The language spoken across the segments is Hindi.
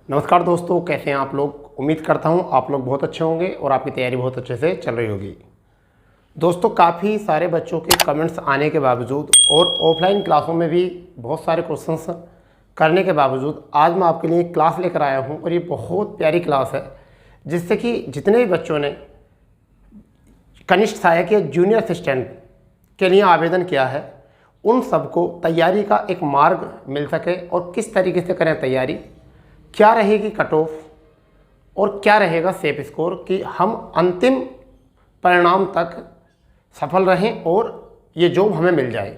नमस्कार दोस्तों, कैसे हैं आप लोग। उम्मीद करता हूं आप लोग बहुत अच्छे होंगे और आपकी तैयारी बहुत अच्छे से चल रही होगी। दोस्तों, काफ़ी सारे बच्चों के कमेंट्स आने के बावजूद और ऑफलाइन क्लासों में भी बहुत सारे क्वेश्चंस करने के बावजूद आज मैं आपके लिए एक क्लास लेकर आया हूं और ये बहुत प्यारी क्लास है, जिससे कि जितने भी बच्चों ने कनिष्ठ सहायक या जूनियर असिस्टेंट के लिए आवेदन किया है उन सबको तैयारी का एक मार्ग मिल सके और किस तरीके से करें तैयारी, क्या रहेगी कट ऑफ और क्या रहेगा सेफ स्कोर, कि हम अंतिम परिणाम तक सफल रहें और ये जॉब हमें मिल जाए।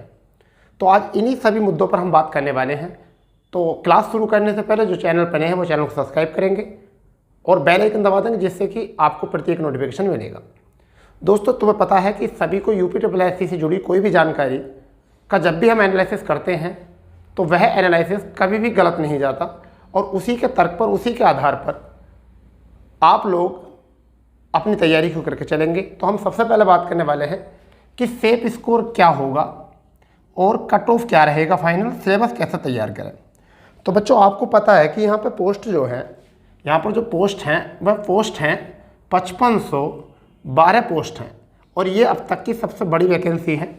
तो आज इन्हीं सभी मुद्दों पर हम बात करने वाले हैं। तो क्लास शुरू करने से पहले जो चैनल पर नए हैं वो चैनल को सब्सक्राइब करेंगे और बेल आइकन दबा देंगे, जिससे कि आपको प्रत्येक नोटिफिकेशन मिलेगा। दोस्तों, तुम्हें पता है कि सभी को यूपीएससी से जुड़ी कोई भी जानकारी का जब भी हम एनालिसिस करते हैं तो वह एनालिसिस कभी भी गलत नहीं जाता और उसी के तर्क पर, उसी के आधार पर आप लोग अपनी तैयारी क्यों करके चलेंगे। तो हम सबसे पहले बात करने वाले हैं कि सेफ स्कोर क्या होगा और कट ऑफ क्या रहेगा, फाइनल सिलेबस कैसे तैयार करें। तो बच्चों, आपको पता है कि यहाँ पे पोस्ट जो है, यहाँ पर जो पोस्ट हैं वह पोस्ट हैं 5512 पोस्ट हैं और ये अब तक की सबसे बड़ी वैकेंसी है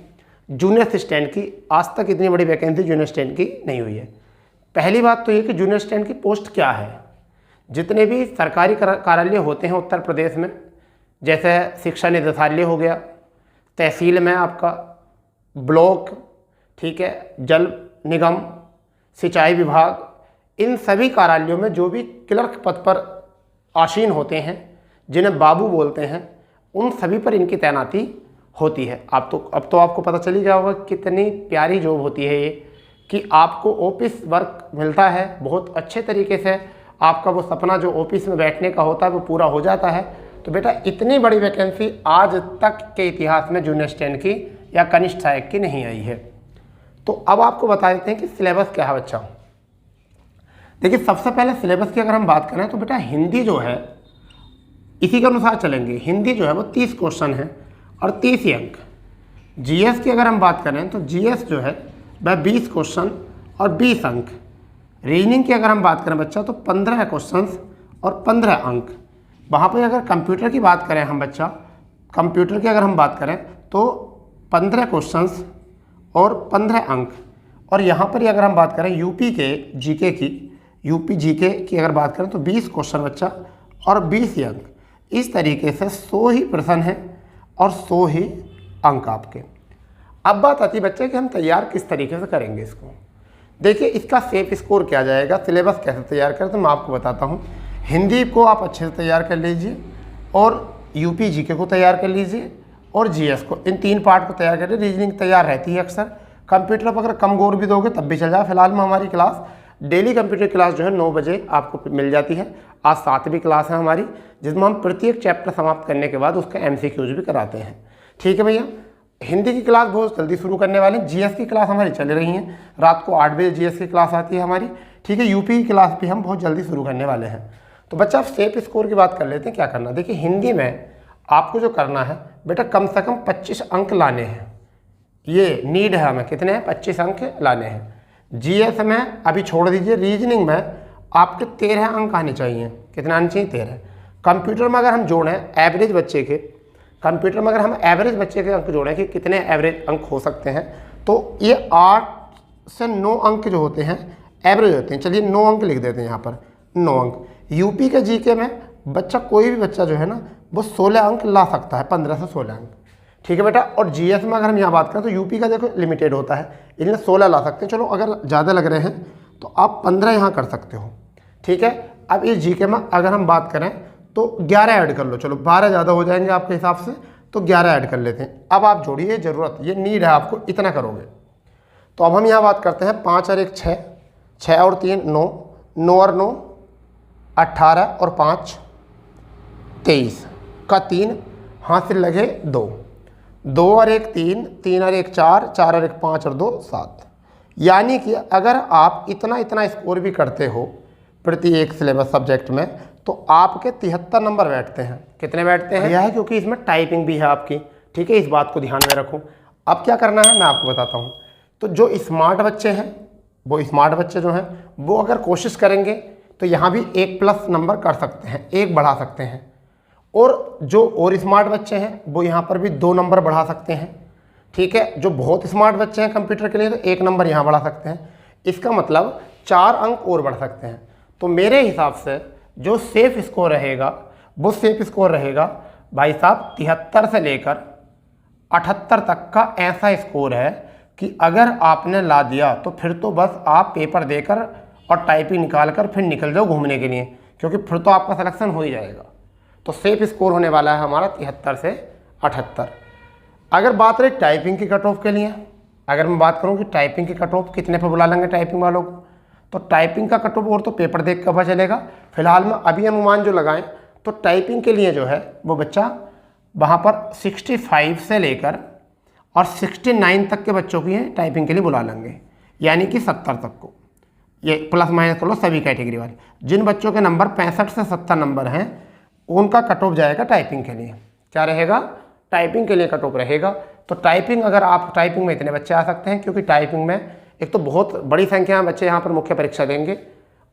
जूनियर असिस्टेंट की। आज तक इतनी बड़ी वैकेंसी जूनियर असिस्टेंट की नहीं हुई है। पहली बात तो ये कि जूनियर असिस्टेंट की पोस्ट क्या है। जितने भी सरकारी कार्यालय होते हैं उत्तर प्रदेश में, जैसे शिक्षा निदेशालय हो गया, तहसील में आपका ब्लॉक, ठीक है, जल निगम, सिंचाई विभाग, इन सभी कार्यालयों में जो भी क्लर्क पद पर आसीन होते हैं, जिन्हें बाबू बोलते हैं, उन सभी पर इनकी तैनाती होती है। अब तो आपको पता चल ही गया होगा कितनी प्यारी जॉब होती है ये, कि आपको ऑफिस वर्क मिलता है बहुत अच्छे तरीके से। आपका वो सपना जो ऑफिस में बैठने का होता है वो पूरा हो जाता है। तो बेटा, इतनी बड़ी वैकेंसी आज तक के इतिहास में जूनियर असिस्टेंट की या कनिष्ठ सहायक की नहीं आई है। तो अब आपको बता देते हैं कि सिलेबस क्या है बच्चा। देखिए, सबसे पहले सिलेबस की अगर हम बात करें तो बेटा हिंदी जो है इसी के अनुसार चलेंगे। हिंदी जो है वो 30 क्वेश्चन है और 30 ही अंक। जीएस की अगर हम बात करें तो जीएस जो है वह 20 क्वेश्चन और 20 अंक। रीजनिंग की अगर हम बात करें बच्चा तो 15 क्वेश्चंस और 15 अंक। वहाँ पर अगर कंप्यूटर की बात करें हम बच्चा, कंप्यूटर की अगर हम बात करें तो 15 क्वेश्चंस और 15 अंक। और यहाँ पर ही अगर हम बात करें यूपी के जीके की, यूपी जीके की अगर बात करें तो 20 क्वेश्चन बच्चा और 20 ही अंक। इस तरीके से 100 ही प्रश्न है और 100 ही अंक आपके। अब बात आती है बच्चे कि हम तैयार किस तरीके से करेंगे इसको। देखिए, इसका सेफ स्कोर क्या जाएगा, सिलेबस कैसे तैयार करें, तो मैं आपको बताता हूँ। हिंदी को आप अच्छे से तैयार कर लीजिए और यूपी जीके को तैयार कर लीजिए और जीएस को, इन 3 पार्ट को तैयार करिए। रीजनिंग तैयार रहती है अक्सर। कंप्यूटर पर अगर कम गौर भी दोगे तब भी चल जाए। फिलहाल में हमारी क्लास डेली कंप्यूटर क्लास जो है 9 बजे आपको मिल जाती है। आज 7वीं क्लास है हमारी, जिसमें हम प्रत्येक चैप्टर समाप्त करने के बाद उसका एमसीक्यूज भी कराते हैं। ठीक है भैया। हिंदी की क्लास बहुत जल्दी शुरू करने वाले हैं। जीएस की क्लास हमारी चल रही है, रात को 8 बजे जीएस की क्लास आती है हमारी। ठीक है। यूपी की क्लास भी हम बहुत जल्दी शुरू करने वाले हैं। तो बच्चा, आप सेफ स्कोर की बात कर लेते हैं। क्या करना, देखिए हिंदी में आपको जो करना है बेटा, कम से कम 25 अंक लाने हैं। ये नीड है हमें, कितने हैं, 25 अंक लाने हैं। जीएस में अभी छोड़ दीजिए, रीजनिंग में आपके 13 अंक आने चाहिए। कितने आने चाहिए, 13। कंप्यूटर में अगर हम जोड़ें एवरेज बच्चे के, कंप्यूटर में अगर हम एवरेज बच्चे के अंक जोड़ें कि कितने एवरेज अंक हो सकते हैं, तो ये 8 से 9 अंक जो होते हैं एवरेज होते हैं। चलिए 9 अंक लिख देते हैं यहाँ पर, 9 अंक। यूपी के जीके में बच्चा, कोई भी बच्चा जो है ना वो 16 अंक ला सकता है, 15 से 16 अंक। ठीक है बेटा। और जीएस में अगर हम यहाँ बात करें तो यूपी का देखो लिमिटेड होता है, इनमें 16 ला सकते हैं। चलो, अगर ज़्यादा लग रहे हैं तो आप 15 यहाँ कर सकते हो। ठीक है। अब इस जीके में अगर हम बात करें तो 11 ऐड कर लो। चलो, 12 ज़्यादा हो जाएंगे आपके हिसाब से, तो 11 ऐड कर लेते हैं। अब आप जोड़िए, ज़रूरत ये नीड है आपको, इतना करोगे। तो अब हम यहाँ बात करते हैं 5 और 1 6, 6 और 3 9, 9 और 9 18 और 5 23 का 3, हाथ से लगे 2, 2 और 1 3, 3 और 1 4, 4 और 1 5 और 2 7। यानी कि अगर आप इतना इतना स्कोर भी करते हो प्रति एक सिलेबस सब्जेक्ट में तो आपके 73 नंबर बैठते हैं। कितने बैठते हैं, यह है क्योंकि इसमें टाइपिंग भी है आपकी। ठीक है, इस बात को ध्यान में रखो। अब क्या करना है मैं आपको बताता हूँ। तो जो स्मार्ट बच्चे हैं, वो स्मार्ट बच्चे जो हैं वो अगर कोशिश करेंगे तो यहाँ भी 1 प्लस नंबर कर सकते हैं, 1 बढ़ा सकते हैं। और जो और स्मार्ट बच्चे हैं वो यहाँ पर भी 2 नंबर बढ़ा सकते हैं। ठीक है, जो बहुत स्मार्ट बच्चे हैं कंप्यूटर के लिए तो 1 नंबर यहाँ बढ़ा सकते हैं। इसका मतलब 4 अंक और बढ़ सकते हैं। तो मेरे हिसाब से जो सेफ स्कोर रहेगा वो सेफ स्कोर रहेगा भाई साहब 73 से लेकर 78 तक का ऐसा स्कोर है कि अगर आपने ला दिया तो फिर तो बस आप पेपर देकर और टाइपिंग निकाल कर फिर निकल जाओ घूमने के लिए, क्योंकि फिर तो आपका सिलेक्शन हो ही जाएगा। तो सेफ स्कोर होने वाला है हमारा 73 से 78। अगर बात रही टाइपिंग की कट ऑफ के लिए, अगर मैं बात करूं कि टाइपिंग की कट ऑफ कितने पर बुला लेंगे टाइपिंग वालों को, तो टाइपिंग का कट ऑफ और तो पेपर देख कर पता चलेगा। फिलहाल में अभी अनुमान जो लगाएं तो टाइपिंग के लिए जो है वो बच्चा वहाँ पर 65 से लेकर और 69 तक के बच्चों की है टाइपिंग के लिए बुला लेंगे, यानी कि 70 तक को। ये प्लस माइनस कर लो सभी कैटेगरी वाले। जिन बच्चों के नंबर 65 से 70 नंबर हैं उनका कट ऑफ जाएगा टाइपिंग के लिए। क्या रहेगा? टाइपिंग के लिए कट ऑफ रहेगा। तो टाइपिंग, अगर आप टाइपिंग में इतने बच्चे आ सकते हैं, क्योंकि टाइपिंग में एक तो बहुत बड़ी संख्या में बच्चे यहाँ पर मुख्य परीक्षा देंगे,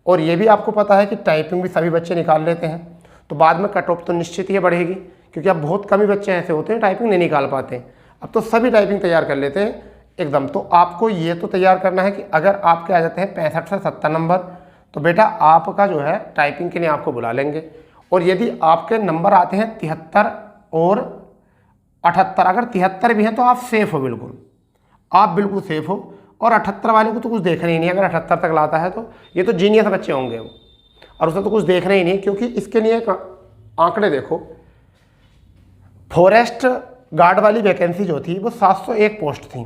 और ये भी आपको पता है कि टाइपिंग भी सभी बच्चे निकाल लेते हैं, तो बाद में कट ऑफ तो निश्चित ही बढ़ेगी, क्योंकि अब बहुत कम ही बच्चे ऐसे होते हैं टाइपिंग नहीं निकाल पाते हैं। अब तो सभी टाइपिंग तैयार कर लेते हैं एकदम। तो आपको ये तो तैयार करना है कि अगर आपके आ जाते हैं 65 से 70 नंबर, तो बेटा आपका जो है टाइपिंग के लिए आपको बुला लेंगे। और यदि आपके नंबर आते हैं 73 और 78, अगर 73 भी हैं तो आप सेफ हो, बिल्कुल आप बिल्कुल सेफ हो। और 78 वाले को तो कुछ देखना ही नहीं, अगर 78 तक लाता है तो ये तो जीनियस बच्चे होंगे वो, और उसे तो कुछ देखना ही नहीं, क्योंकि इसके लिए आंकड़े देखो। फॉरेस्ट गार्ड वाली वैकेंसी जो थी वो 701 पोस्ट थी।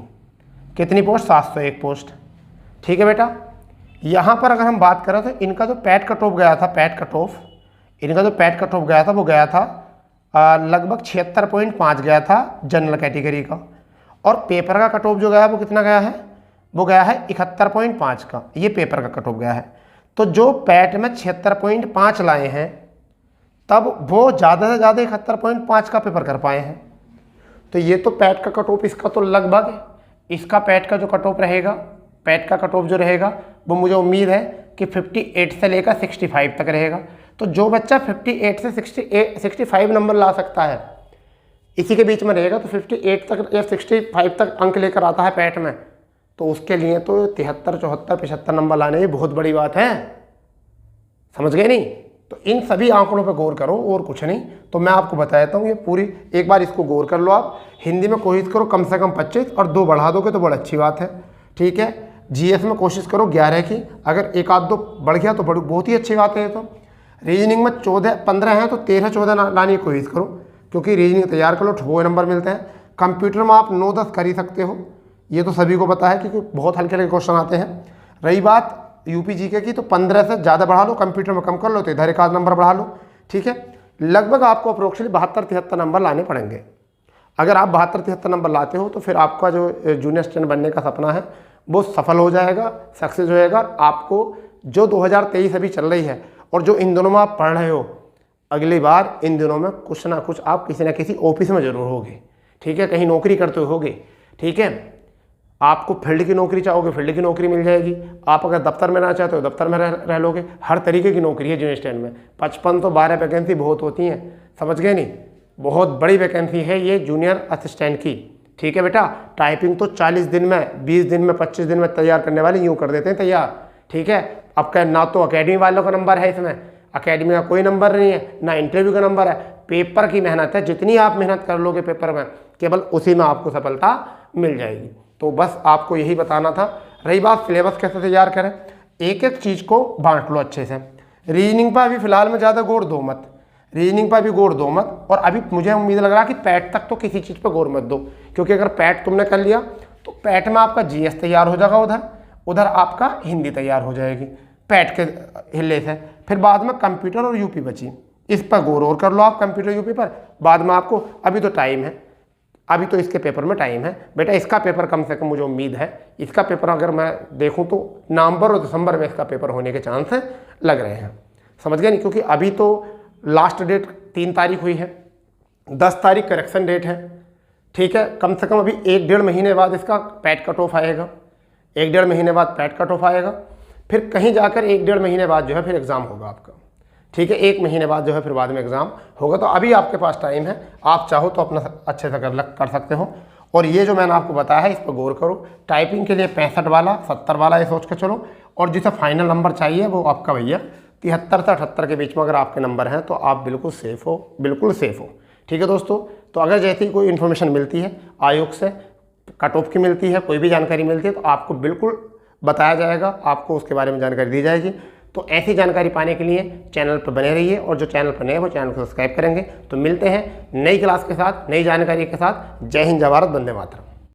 कितनी पोस्ट? 701 पोस्ट। ठीक है बेटा। यहाँ पर अगर हम बात करें तो इनका जो पैट कट ऑफ गया था, इनका जो पैट कट ऑफ गया था वो गया था लगभग 76.5 गया था जनरल कैटेगरी का। और पेपर का कट ऑफ जो गया वो कितना गया है? वो गया है 71.5 का, ये पेपर का कट ऑफ गया है। तो जो पैट में 76.5 लाए हैं तब वो ज़्यादा से ज़्यादा 71.5 का पेपर कर पाए हैं। तो ये तो पैट का कट ऑफ इसका तो लगभग, इसका पैट का जो कट ऑफ रहेगा, पैट का कट ऑफ जो रहेगा वो मुझे उम्मीद है कि 58 से लेकर 65 तक रहेगा। तो जो बच्चा 58 से 65 नंबर ला सकता है, इसी के बीच में रहेगा, तो 58 तक या 65 तक अंक लेकर आता है पैट में, तो उसके लिए तो 73, 74, 75 नंबर लाने ही बहुत बड़ी बात है। समझ गए नहीं? तो इन सभी आंकड़ों पर गौर करो और कुछ नहीं। तो मैं आपको बता देता हूँ, ये पूरी एक बार इसको गौर कर लो आप। हिंदी में कोशिश करो कम से कम 25 और 2 बढ़ा दोगे तो बड़ी अच्छी बात है। ठीक है। जीएस में कोशिश करो 11 की, अगर एक आध 2 बढ़ गया तो बहुत ही अच्छी बात है। तो रीजनिंग में 15 हैं तो 13-14 लाने की कोशिश करो, क्योंकि रीजनिंग तैयार कर लो, ठोए नंबर मिलते हैं। कंप्यूटर में आप 9-10 कर ही सकते हो, ये तो सभी को पता है, क्योंकि बहुत हल्के हल्के क्वेश्चन आते हैं। रही बात यूपी जीके की, तो 15 से ज़्यादा बढ़ा लो, कंप्यूटर में कम कर लो तो इधर एक आध नंबर बढ़ा लो। ठीक है। लगभग आपको अप्रोक्सीमेटली 72-73 नंबर लाने पड़ेंगे। अगर आप 72-73 नंबर लाते हो तो फिर आपका जो जूनियर स्टूडेंट बनने का सपना है वो सफल हो जाएगा, सक्सेस हो जाएगा। आपको जो 2023 अभी चल रही है और जो इन दिनों में आप पढ़ रहे हो, अगली बार इन दिनों में कुछ ना कुछ आप किसी न किसी ऑफिस में जरूर होगे। ठीक है। कहीं नौकरी करते होगे। ठीक है। आपको फील्ड की नौकरी चाहोगे, फील्ड की नौकरी मिल जाएगी। आप अगर दफ्तर में ना चाहते हो दफ्तर में रह लोगे। हर तरीके की नौकरी है जूनियर स्टूडेंट में। 55 तो 12 वैकेंसी बहुत होती हैं, समझ गए नहीं? बहुत बड़ी वैकेंसी है ये जूनियर असिस्टेंट की। ठीक है बेटा। टाइपिंग तो 40 दिन में, 20 दिन में, 25 दिन में तैयार करने वाले यूँ कर देते हैं तैयार। ठीक है। अब क्या, ना तो अकेडमी वालों का नंबर है इसमें, अकेडमी का कोई नंबर नहीं है, ना इंटरव्यू का नंबर है। पेपर की मेहनत है, जितनी आप मेहनत कर लोगे पेपर में, केवल उसी में आपको सफलता मिल जाएगी। तो बस आपको यही बताना था। रही बात सिलेबस कैसे तैयार करें, एक एक चीज़ को बांट लो अच्छे से। रीजनिंग पर अभी फिलहाल में ज़्यादा गौर दो मत, रीजनिंग पर भी गौर दो मत। और अभी मुझे उम्मीद लग रहा है कि पैट तक तो किसी चीज़ पर गौर मत दो, क्योंकि अगर पैट तुमने कर लिया तो पैट में आपका जीएस तैयार हो जाएगा, उधर आपका हिंदी तैयार हो जाएगी पैट के हिले से। फिर बाद में कंप्यूटर और यूपी बची, इस पर गौर और कर लो आप, कंप्यूटर यूपी पर। बाद में आपको, अभी तो टाइम है, अभी तो इसके पेपर में टाइम है बेटा। इसका पेपर कम से कम मुझे उम्मीद है, इसका पेपर अगर मैं देखूं तो नवंबर और दिसंबर में इसका पेपर होने के चांस लग रहे हैं। समझ गए नहीं? क्योंकि अभी तो लास्ट डेट 3 तारीख हुई है, 10 तारीख करेक्शन डेट है। ठीक है। कम से कम अभी 1-1.5 महीने बाद इसका पैट कट ऑफ आएगा, 1-1.5 महीने बाद पैट कट ऑफ आएगा। फिर कहीं जाकर 1-1.5 महीने बाद जो है फिर एग्ज़ाम होगा आपका, ठीक है। 1 महीने बाद जो है फिर बाद में एग्ज़ाम होगा। तो अभी आपके पास टाइम है, आप चाहो तो अपना अच्छे से कर सकते हो। और ये जो मैंने आपको बताया है इस पर गौर करो। टाइपिंग के लिए 65 वाला 70 वाला ये सोच के चलो, और जिसे फाइनल नंबर चाहिए वो आपका भैया 73 से 78 के बीच में अगर आपके नंबर हैं तो आप बिल्कुल सेफ़ हो, बिल्कुल सेफ़ हो, ठीक है दोस्तों। तो अगर जैसे ही कोई इन्फॉर्मेशन मिलती है आयोग से, कट ऑफ की मिलती है, कोई भी जानकारी मिलती है तो आपको बिल्कुल बताया जाएगा, आपको उसके बारे में जानकारी दी जाएगी। तो ऐसी जानकारी पाने के लिए चैनल पर बने रहिए, और जो चैनल पर नए हैं वो चैनल को सब्सक्राइब करेंगे। तो मिलते हैं नई क्लास के साथ, नई जानकारी के साथ। जय हिंद, जय भारत, वंदे मातरम।